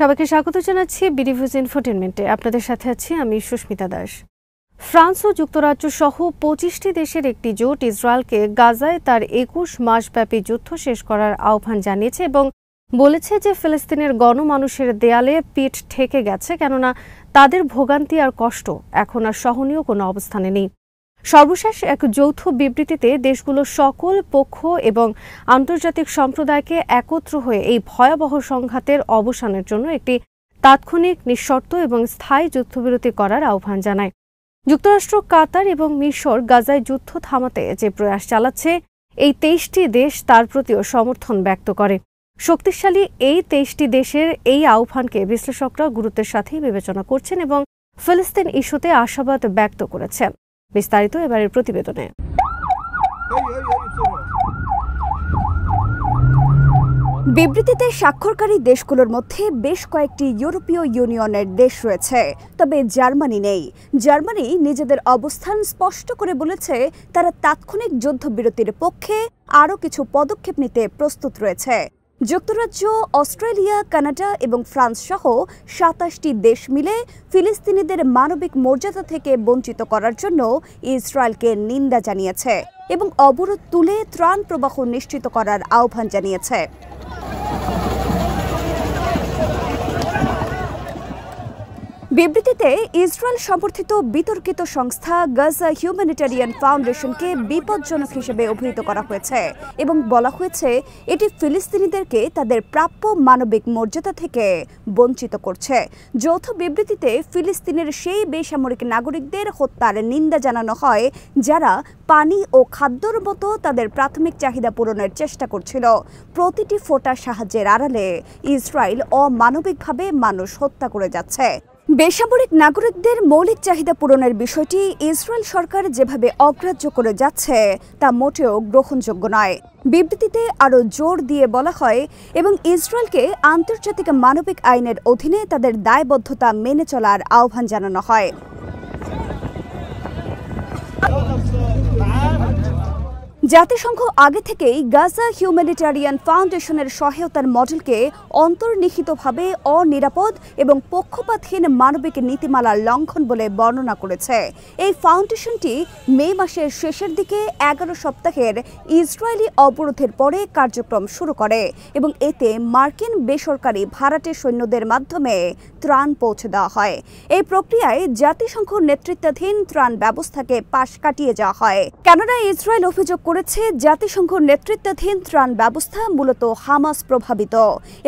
সবাইকে স্বাগত জানাচ্ছি বিডিভিউজ ইনফোটেইনমেন্টে। আপনাদের সাথে আছি আমি সুস্মিতা দাস। ফ্রান্স ও যুক্তরাজ্য সহ ২৫টি দেশের একটি জোট ইসরায়েলকে গাজায় তার ২১ মাসব্যাপী যুদ্ধ শেষ করার আহ্বান জানিয়েছে এবং বলেছে যে ফিলিস্তিনের গণমানুষের দেয়ালে পিঠ ঠেকে গেছে, কেননা তাদের ভোগান্তি আর কষ্ট এখন আর সহনীয় কোনো অবস্থানে নেই। সর্বশেষ এক যৌথ বিবৃতিতে দেশগুলোর সকল পক্ষ এবং আন্তর্জাতিক সম্প্রদায়কে একত্র হয়ে এই ভয়াবহ সংঘাতের অবসানের জন্য একটি তাৎক্ষণিক, নিঃশর্ত এবং স্থায়ী যুদ্ধবিরতি করার আহ্বান জানায়। যুক্তরাষ্ট্র, কাতার এবং মিশর গাজায় যুদ্ধ থামাতে যে প্রয়াস চালাচ্ছে, এই ২৩টি দেশ তার প্রতিও সমর্থন ব্যক্ত করে। শক্তিশালী এই ২৩টি দেশের এই আহ্বানকে বিশ্লেষকরা গুরুত্বের সাথেই বিবেচনা করছেন এবং ফিলিস্তিন ইস্যুতে আশাবাদ ব্যক্ত করেছেন। বিস্তারিত এবারের প্রতিবেদনে। বিবৃতিতে স্বাক্ষরকারী দেশগুলোর মধ্যে বেশ কয়েকটি ইউরোপীয় ইউনিয়নের দেশ রয়েছে, তবে জার্মানি নেই। জার্মানি নিজেদের অবস্থান স্পষ্ট করে বলেছে তারা তাৎক্ষণিক যুদ্ধবিরতির পক্ষে আরও কিছু পদক্ষেপ নিতে প্রস্তুত রয়েছে। যুক্তরাজ্য, অস্ট্রেলিয়া, কানাডা এবং ফ্রান্স সহ ২৭টি দেশ মিলে ফিলিস্তিনিদের মানবিক মর্যাদা থেকে বঞ্চিত করার জন্য ইসরায়েলকে নিন্দা জানিয়েছে এবং অবরোধ তুলে ত্রাণ প্রবাহ নিশ্চিত করার আহ্বান জানিয়েছে। বিবৃতিতে ইসরায়েল সমর্থিত বিতর্কিত সংস্থা গাজা হিউম্যানিটারিয়ান ফাউন্ডেশনকে বিপজ্জনক হিসেবে অভিহিত করা হয়েছে এবং বলা হয়েছে এটি ফিলিস্তিনিদেরকে তাদের প্রাপ্য মানবিক মর্যাদা থেকে বঞ্চিত করছে। যৌথ বিবৃতিতে ফিলিস্তিনের সেই বেসামরিক নাগরিকদের হত্যার নিন্দা জানানো হয় যারা পানি ও খাদ্যর মতো তাদের প্রাথমিক চাহিদা পূরণের চেষ্টা করছিল। প্রতিটি ফোঁটা সাহায্যের আড়ালে ইসরায়েল অমানবিকভাবে মানুষ হত্যা করে যাচ্ছে। বেসামরিক নাগরিকদের মৌলিক চাহিদা পূরণের বিষয়টি ইসরায়েল সরকার যেভাবে অগ্রাহ্য করে যাচ্ছে তা মোটেও গ্রহণযোগ্য নয়। বিবৃতিতে আরও জোর দিয়ে বলা হয় এবং ইসরায়েলকে আন্তর্জাতিক মানবিক আইনের অধীনে তাদের দায়বদ্ধতা মেনে চলার আহ্বান জানানো হয়। জাতিসংঘ আগে থেকেই গাজা হিউম্যানিটারিয়ান ফাউন্ডেশনের সহায়তার মডেলকে অন্তর্নিহিতভাবে অনিরাপদ এবং পক্ষপাতহীন মানবিক নীতিমালার লঙ্ঘন বলে বর্ণনা করেছে। এই ফাউন্ডেশনটি মে মাসের শেষের দিকে ১১ সপ্তাহের ইসরায়েলি অবরোধের পরে কার্যক্রম শুরু করে এবং এতে মার্কিন বেসরকারি ভাড়াটে সৈন্যদের মাধ্যমে ত্রাণ পৌঁছে দেওয়া হয়। এই প্রক্রিয়ায় জাতিসংঘ নেতৃত্বাধীন ত্রাণ ব্যবস্থাকে পাশ কাটিয়ে যাওয়া হয়। কেননা ইসরায়েল অভিযোগ করেছে জাতিসংঘ নেতৃত্বাধীন ত্রাণ ব্যবস্থা মূলত হামাস প্রভাবিত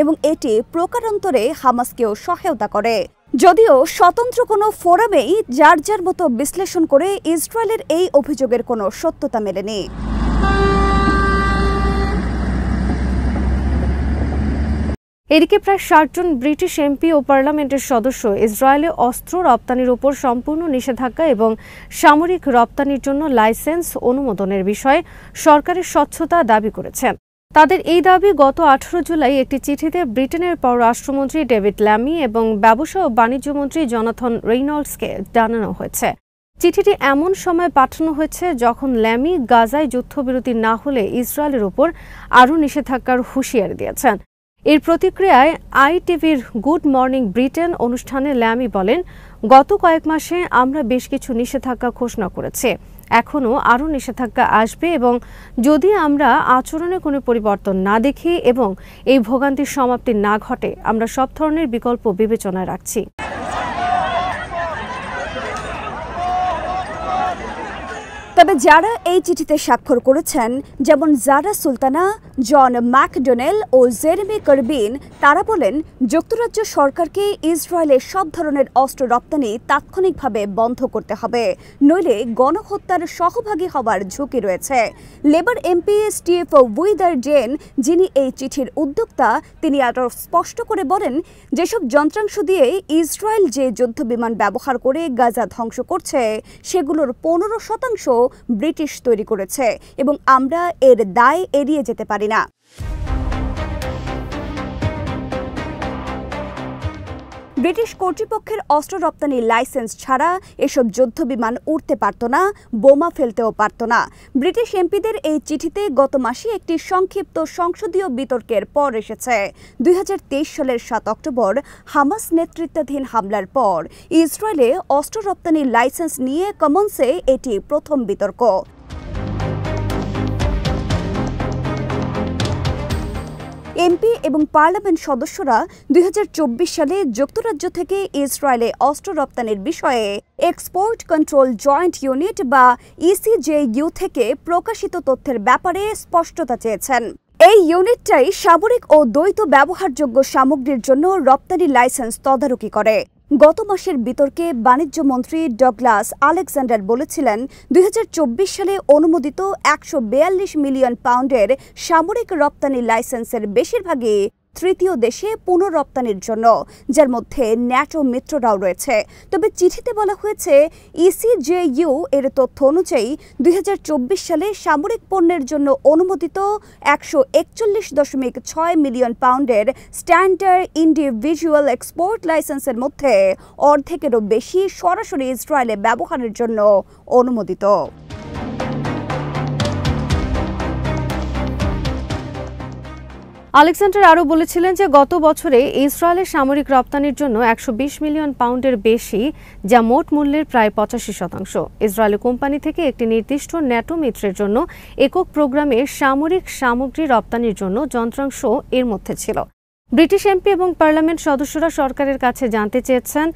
এবং এটি প্রকারান্তরে হামাসকেও সহায়তা করে। যদিও স্বতন্ত্র কোনো ফোরামেই যার যার মতো বিশ্লেষণ করে ইসরায়েলের এই অভিযোগের কোনো সত্যতা মেলেনি। এদিকে প্রায় ৬০ জন ব্রিটিশ এমপি ও পার্লামেন্টের সদস্য ইসরায়েলে অস্ত্র রপ্তানির উপর সম্পূর্ণ নিষেধাজ্ঞা এবং সামরিক রপ্তানির জন্য লাইসেন্স অনুমোদনের বিষয়ে সরকারের স্বচ্ছতা দাবি করেছেন। তাদের এই দাবি গত ১৮ জুলাই একটি চিঠিতে ব্রিটেনের পররাষ্ট্রমন্ত্রী ডেভিড ল্যামি এবং ব্যবসা ও বাণিজ্য মন্ত্রী জনাথন রেইনল্ডসকে জানানো হয়েছে। চিঠিটি এমন সময় পাঠানো হয়েছে যখন ল্যামি গাজায় যুদ্ধবিরতি না হলে ইসরায়েলের উপর আরও নিষেধাজ্ঞার হুঁশিয়ারি দিয়েছেন। এর প্রতিক্রিয়ায় আইটিভির গুড মর্নিং ব্রিটেন অনুষ্ঠানে ল্যামি বলেন, গত কয়েক মাসে আমরা বেশ কিছু নিষেধাজ্ঞা ঘোষণা করেছি, এখনও আরও নিষেধাজ্ঞা আসবে এবং যদি আমরা আচরণে কোনো পরিবর্তন না দেখি এবং এই ভোগান্তির সমাপ্তি না ঘটে, আমরা সব ধরনের বিকল্প বিবেচনায় রাখছি। তবে যারা এই চিঠিতে স্বাক্ষর করেছেন, যেমন জারা সুলতানা, জন ম্যাকডোনেল ও জেরেমি করবিন, তারা বলেন যুক্তরাজ্য সরকারকে ইসরায়েলের সব ধরনের অস্ত্র রপ্তানি তাৎক্ষণিকভাবে বন্ধ করতে হবে, নইলে গণহত্যার সহভাগী হওয়ার ঝুঁকি রয়েছে। লেবার এমপি স্টিভ উইদারডেন, যিনি এই চিঠির উদ্যোক্তা, তিনি আরও স্পষ্ট করে বলেন যেসব যন্ত্রাংশ দিয়ে ইসরায়েল যে যুদ্ধবিমান ব্যবহার করে গাজা ধ্বংস করছে সেগুলোর ১৫% ব্রিটিশ তৈরি করেছে এবং আমরা এর দায় এড়িয়ে যেতে পারি না। ব্রিটিশ কর্তৃপক্ষের অস্ত্র রপ্তানি লাইসেন্স ছাড়া এসব যুদ্ধ বিমান উড়তে পারত না, বোমা ফেলতেও পারত না। ব্রিটিশ এমপিদের এই চিঠিতে গত মাসে একটি সংক্ষিপ্ত সংসদীয় বিতর্কের পর এসেছে। 2023 সালের 7 অক্টোবর হামাস নেতৃত্বাধীন হামলার পর ইসরায়েলে অস্ত্র রপ্তানি লাইসেন্স নিয়ে কমন্সে এটি প্রথম বিতর্ক। এমপি এবং পার্লামেন্ট সদস্যরা 2024 সালে যুক্তরাজ্য থেকে ইসরায়েলে অস্ত্র রপ্তানির বিষয়ে এক্সপোর্ট কন্ট্রোল জয়েন্ট ইউনিট বা ইসিজেইউ থেকে প্রকাশিত তথ্যের ব্যাপারে স্পষ্টতা চেয়েছেন। এই ইউনিটটাই সামরিক ও দ্বৈত ব্যবহারযোগ্য সামগ্রীর জন্য রপ্তানি লাইসেন্স তদারকি করে। গত মাসের বিতর্কে বাণিজ্য মন্ত্রী ডগলাস আলেকজান্ডার বলেছিলেন 2024 সালে অনুমোদিত 142 মিলিয়ন পাউন্ডের সামরিক রপ্তানি লাইসেন্সের বেশিরভাগই তৃতীয় দেশে পুনঃরপ্তানির জন্য, যার মধ্যে ন্যাটো মিত্ররাও রয়েছে। তবে চিঠিতে বলা হয়েছে ইসিজেইউ এর তথ্য অনুযায়ী 2024 সালে সামরিক পণ্যের জন্য অনুমোদিত 141.6 মিলিয়ন পাউন্ডের স্ট্যান্ডার্ড ইন্ডিভিজুয়াল এক্সপোর্ট লাইসেন্সের মধ্যে অর্ধেকেরও বেশি সরাসরি ইসরায়েলে ব্যবহারের জন্য অনুমোদিত। আলেকজান্ডার আরও বলেছিলেন যে গত বছরে ইসরায়েলের সামরিক রপ্তানির জন্য 120 মিলিয়ন পাউন্ডের বেশি, যা মোট মূল্যের প্রায় 85%। ইসরায়েলি কোম্পানি থেকে একটি নির্দিষ্ট ন্যাটো মিত্রের জন্য একক প্রোগ্রামে সামরিক সামগ্রী রপ্তানির জন্য যন্ত্রাংশ এর মধ্যে ছিল। ব্রিটিশ এমপি এবং পার্লামেন্ট সদস্যরা সরকারের কাছে জানতে চেয়েছেন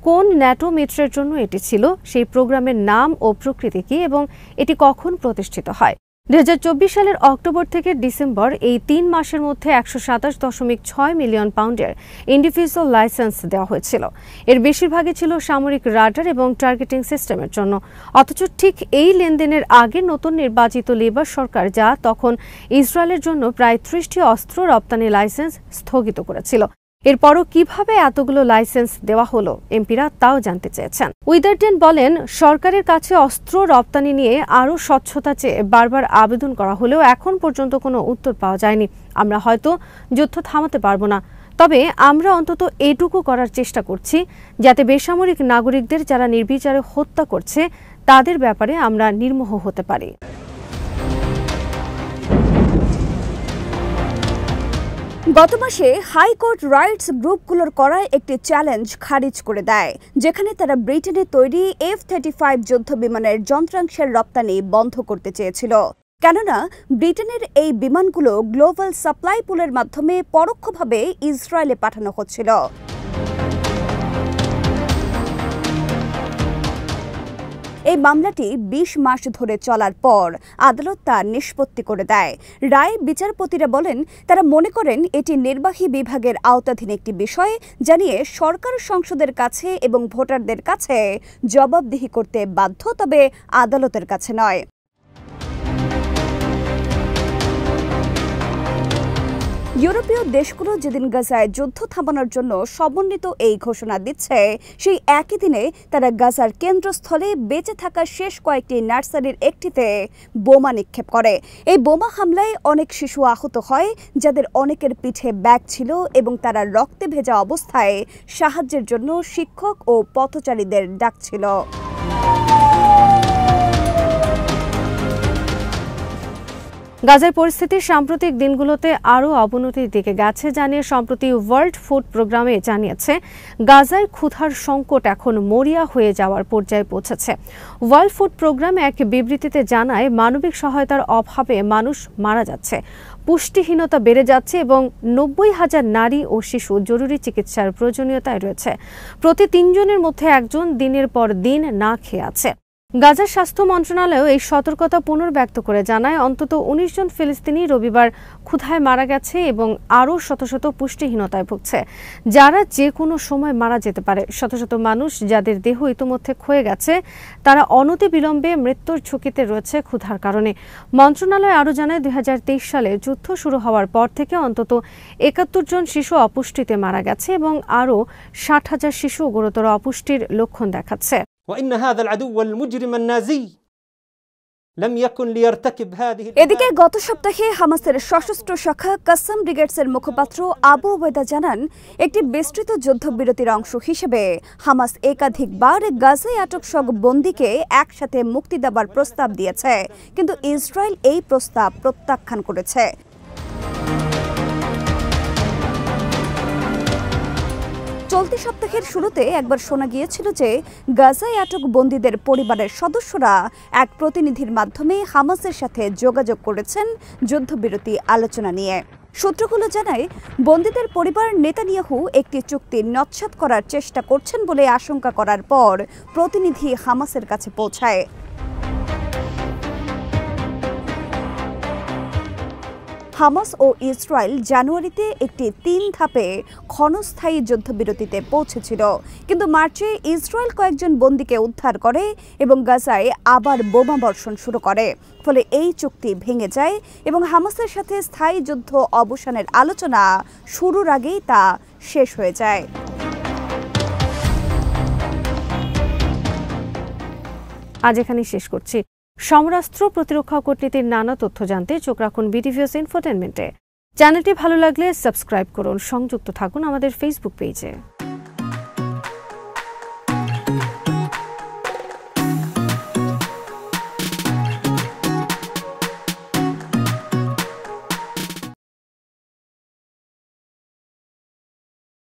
কোন ন্যাটো মিত্রের জন্য এটি ছিল, সেই প্রোগ্রামের নাম ও প্রকৃতি কী এবং এটি কখন প্রতিষ্ঠিত হয়। 2024 সালের অক্টোবর থেকে ডিসেম্বর এই 3 মাসের মধ্যে 127.6 মিলিয়ন পাউন্ডের ইন্ডিভিজুয়াল লাইসেন্স দেওয়া হয়েছিল। এর বেশিরভাগই ছিল সামরিক রাডার এবং টার্গেটিং সিস্টেমের জন্য। অথচ ঠিক এই লেনদেনের আগে নতুন নির্বাচিত লেবার সরকার, যা তখন ইসরায়েলের জন্য প্রায় 30টি অস্ত্র রপ্তানি লাইসেন্স স্থগিত করেছিল। এরপরও কিভাবে এতগুলো লাইসেন্স দেওয়া হলো, এমপিরা তাও জানতে চেয়েছেন। উইদারডেন বলেন, সরকারের কাছে অস্ত্র রপ্তানি নিয়ে আরও স্বচ্ছতা চেয়ে বারবার আবেদন করা হলেও এখন পর্যন্ত কোনো উত্তর পাওয়া যায়নি। আমরা হয়তো যুদ্ধ থামাতে পারবো না, তবে আমরা অন্তত এটুকু করার চেষ্টা করছি যাতে বেসামরিক নাগরিকদের যারা নির্বিচারে হত্যা করছে তাদের ব্যাপারে আমরা নির্মোহ হতে পারি। গত মাসে হাইকোর্ট রাইটস গ্রুপগুলোর করা একটি চ্যালেঞ্জ খারিজ করে দেয়, যেখানে তারা ব্রিটেনে তৈরি F-35 যুদ্ধ বিমানের যন্ত্রাংশের রপ্তানি বন্ধ করতে চেয়েছিল। কেননা ব্রিটেনের এই বিমানগুলো গ্লোবাল সাপ্লাই পুলের মাধ্যমে পরোক্ষভাবে ইসরায়েলে পাঠানো হচ্ছিল। এই মামলাটি 20 মাস ধরে চলার পর আদালত তা নিষ্পত্তি করে দেয়। রায় বিচারপতিরা বলেন, তারা মনে করেন এটি নির্বাহী বিভাগের আওতাধীন একটি বিষয়, যা নিয়ে সরকার সংসদের কাছে এবং ভোটারদের কাছে জবাবদিহি করতে বাধ্য, তবে আদালতের কাছে নয়। ইউরোপীয় দেশগুলো যেদিন গাজায় যুদ্ধ থামানোর জন্য সমন্বিত এই ঘোষণা দিচ্ছে, সেই একই দিনে তারা গাজার কেন্দ্রস্থলে বেঁচে থাকা শেষ কয়েকটি নার্সারির একটিতে বোমা নিক্ষেপ করে। এই বোমা হামলায় অনেক শিশু আহত হয়, যাদের অনেকের পিঠে ব্যাগ ছিল এবং তারা রক্তে ভেজা অবস্থায় সাহায্যের জন্য শিক্ষক ও পথচারীদের ডাকছিল। গাজার পরিস্থিতি সাম্প্রতিক দিনগুলোতে আরও অবনতির দিকে গেছে জানিয়ে সম্প্রতি ওয়ার্ল্ড ফুড প্রোগ্রামে জানিয়েছে গাজায় ক্ষুধার সংকট এখন মরিয়া হয়ে যাওয়ার পর্যায়ে পৌঁছেছে। ওয়ার্ল্ড ফুড প্রোগ্রাম এক বিবৃতিতে জানায়, মানবিক সহায়তার অভাবে মানুষ মারা যাচ্ছে, পুষ্টিহীনতা বেড়ে যাচ্ছে এবং 90,000 নারী ও শিশু জরুরি চিকিৎসার প্রয়োজনীয়তায় রয়েছে। প্রতি 3 জনের মধ্যে একজন দিনের পর দিন না খেয়ে আছে। গাজার স্বাস্থ্য মন্ত্রণালয় এই সতর্কতা পুনর্ব্যক্ত করে জানায়, অন্তত 19 জন ফিলিস্তিনি রবিবার ক্ষুধায় মারা গেছে এবং আরও শত শত পুষ্টিহীনতায় ভুগছে, যারা যে কোনো সময় মারা যেতে পারে। শত শত মানুষ যাদের দেহ ইতিমধ্যে ক্ষয়ে গেছে, তারা অনতিবিলম্বে মৃত্যুর ঝুঁকিতে রয়েছে ক্ষুধার কারণে। মন্ত্রণালয় আরও জানায়, 2023 সালে যুদ্ধ শুরু হওয়ার পর থেকে অন্তত 71 জন শিশু অপুষ্টিতে মারা গেছে এবং আরও 60,000 শিশু গুরুতর অপুষ্টির লক্ষণ দেখাচ্ছে। وإن هذا العدو المجرم النازي এদিকে গত সপ্তাহে হামাসের সশস্ত্র শাখা কাসাম ব্রিগেডসের মুখপাত্র আবু ওবেদা জানান, একটি বিস্তৃত যুদ্ধবিরতির অংশ হিসেবে হামাস একাধিকবার গাজায় আটক সব বন্দীকে একসাথে মুক্তি দেওয়ার প্রস্তাব দিয়েছে, কিন্তু ইসরায়েল এই প্রস্তাব প্রত্যাখ্যান করেছে। চলতি সপ্তাহের শুরুতে একবার শোনা গিয়েছিল যে গাজায় আটক বন্দীদের পরিবারের সদস্যরা এক প্রতিনিধির মাধ্যমে হামাসের সাথে যোগাযোগ করেছেন যুদ্ধবিরতি আলোচনা নিয়ে। সূত্রগুলো জানায়, বন্দীদের পরিবার নেতানিয়াহু একটি চুক্তি নস্যাৎ করার চেষ্টা করছেন বলে আশঙ্কা করার পর প্রতিনিধি হামাসের কাছে পৌঁছায়। হামাস ও ইসরায়েল জানুয়ারিতে একটি 3 ধাপে ক্ষণস্থায়ী যুদ্ধবিরতিতে পৌঁছেছিল, কিন্তু মার্চে ইসরায়েল কয়েকজন বন্দীকে উদ্ধার করে এবং গাজায় আবার বোমাবর্ষণ শুরু করে। ফলে এই চুক্তি ভেঙে যায় এবং হামাসের সাথে স্থায়ী যুদ্ধ অবসানের আলোচনা শুরুর আগেই তা শেষ হয়ে যায়। আজ এখানেই শেষ করছি। সমরাস্ত্র, প্রতিরক্ষা ও কূটনীতির নানা তথ্য জানতে চোখ রাখুন বিডিভিউজ ইনফোটেইনমেন্টে। চ্যানেলটি ভালো লাগলে সাবস্ক্রাইব করুন, সংযুক্ত থাকুন আমাদের ফেসবুক পেজে।